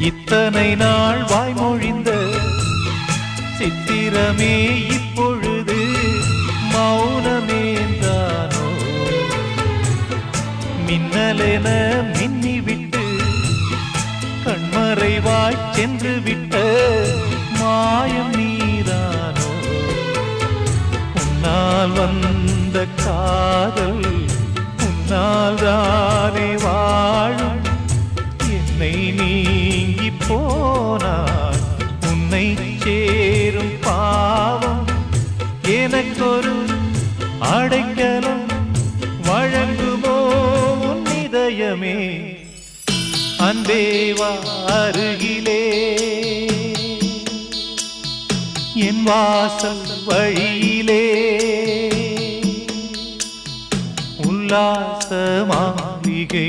இத்தனை நாள் வாய்மொழிந்த சித்திரமே இப்பொழுது மௌனமேந்தானோ? மின்னலென மின்னிவிட்டு கண்மறைவாய் சென்று விட்ட மாயம் நீதானோ? உன்னால் வந்த காதல் உன்னால் தானே வாழும். என்னை நீங்கி போனார் உன்னை சேரும் பாவம். எனக்கொரு அடைக்கலம் வழங்குமோ உன் இதயமே? அன்பேவா அருகிலே என் வாசல் வழியிலே உல்லாச மாளிகை